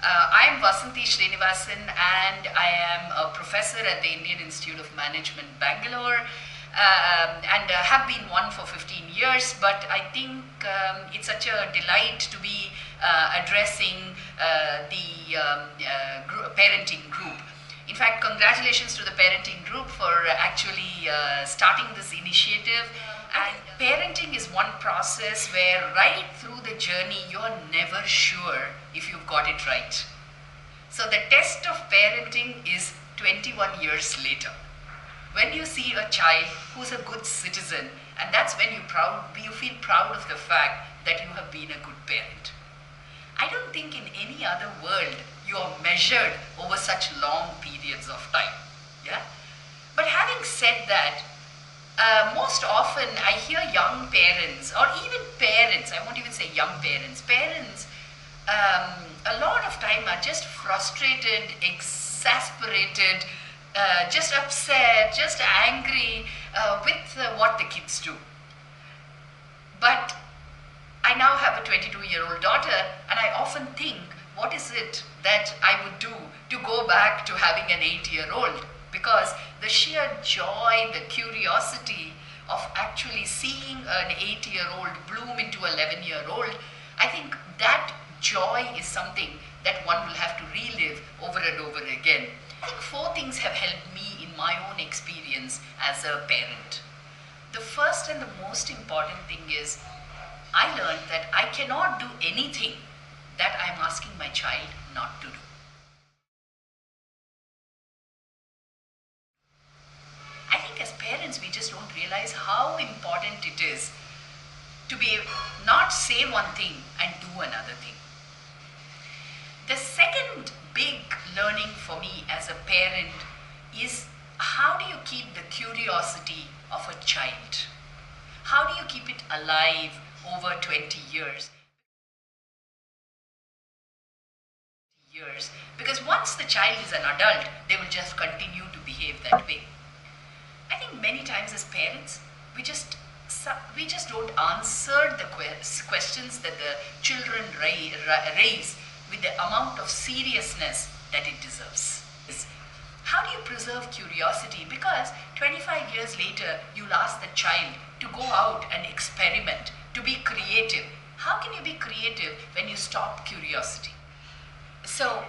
I'm Vasanthi Srinivasan and I am a professor at the Indian Institute of Management, Bangalore, and have been one for 15 years. But I think it's such a delight to be addressing the parenting group. In fact, congratulations to the parenting group for actually starting this initiative. And parenting is one process where right through the journey you're never sure if you've got it right. So the test of parenting is 21 years later. When you see a child who's a good citizen, and that's when you feel proud of the fact that you have been a good parent. I don't think in any other world you are measured over such long periods of time. Yeah? But having said that, most often I hear young parents, or even parents, I won't even say young parents, a lot of time are just frustrated, exasperated, just upset, just angry with what the kids do. But I now have a 22-year-old daughter, and I often think, what is it that I would do to go back to having an 8-year-old? Because the sheer joy, the curiosity of actually seeing an 8-year-old bloom into an 11-year-old, I think that joy is something that one will have to relive over and over again. I think 4 things have helped me in my own experience as a parent. The first and the most important thing is, I learned that I cannot do anything that I'm asking my child not to do. I think as parents, we just don't realize how important it is to be not say one thing and do another thing. The second big learning for me as a parent is, how do you keep the curiosity of a child? How do you keep it alive over 20 years? Because once the child is an adult, they will just continue to behave that way. I think many times as parents, we just don't answer the questions that the children raise with the amount of seriousness that it deserves. How do you preserve curiosity? Because 25 years later, you'll ask the child to go out and experiment, to be creative. How can you be creative when you stop curiosity? So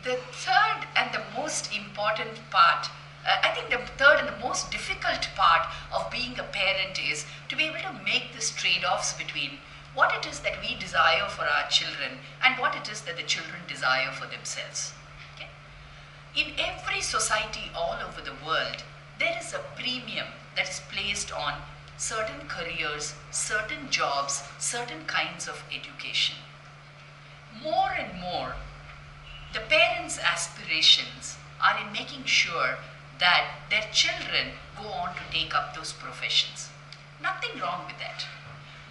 the third and the most important part, I think the third and the most difficult part of being a parent is to be able to make this trade-offs between what it is that we desire for our children and what it is that the children desire for themselves. Okay? In every society all over the world, there is a premium that is placed on certain careers, certain jobs, certain kinds of education. More and more, the parents' aspirations are in making sure that their children go on to take up those professions. Nothing wrong with that.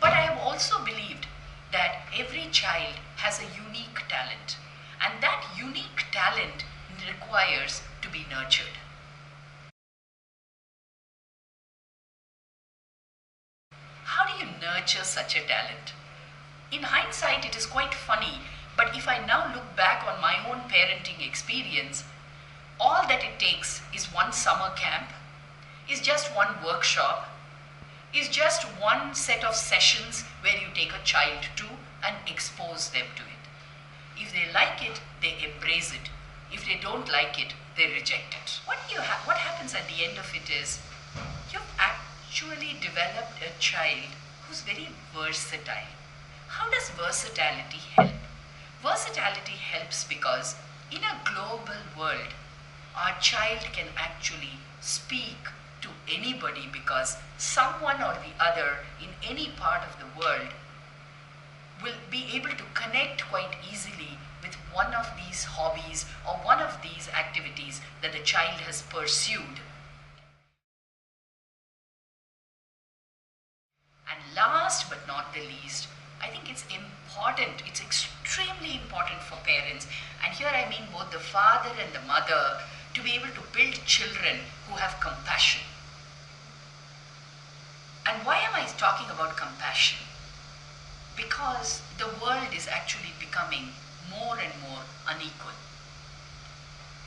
But I have also believed that every child has a unique talent, and that unique talent requires to be nurtured. How do you nurture such a talent? In hindsight, it is quite funny, but if I now look back on my own parenting experience, all that it takes is one summer camp, is just one workshop, is just one set of sessions where you take a child to and expose them to it. If they like it, they embrace it. If they don't like it, they reject it. What happens at the end of it is, you've actually developed a child who's very versatile. How does versatility help? Versatility helps because in a global world, our child can actually speak to anybody, because someone or the other in any part of the world will be able to connect quite easily with one of these hobbies or one of these activities that the child has pursued. And last but not the least, I think it's important, it's extremely important for parents, and here I mean both the father and the mother, to be able to build children who have compassion. And why am I talking about compassion? Because the world is actually becoming more and more unequal.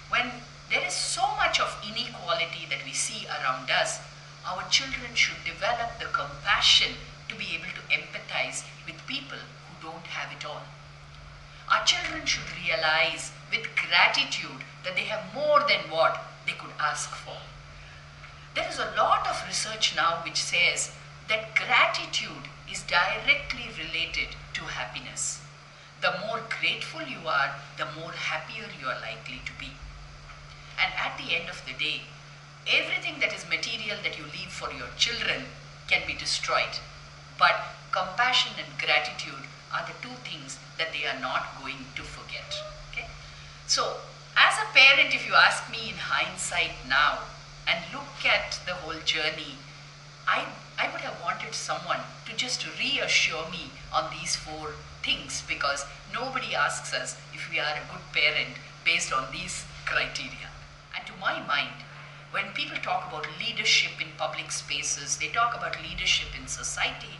When there is so much of inequality that we see around us, our children should develop the compassion to be able to empathize with people who don't have it all. Our children should realize with gratitude that they have more than what they could ask for. There is a lot of research now which says that gratitude is directly related to happiness. The more grateful you are, the more happier you are likely to be. And at the end of the day, everything that is material that you leave for your children can be destroyed. But compassion and gratitude are the two things that they are not going to forget. Okay? So, as a parent, if you ask me in hindsight now and look at the whole journey, I would have wanted someone to just reassure me on these four things, because nobody asks us if we are a good parent based on these criteria. And to my mind, when people talk about leadership in public spaces, they talk about leadership in society,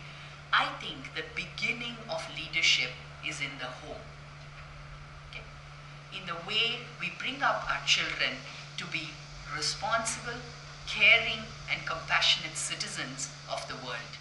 I think the beginning of leadership is in the home. Okay? In the way we bring up our children to be responsible, caring, and compassionate citizens of the world.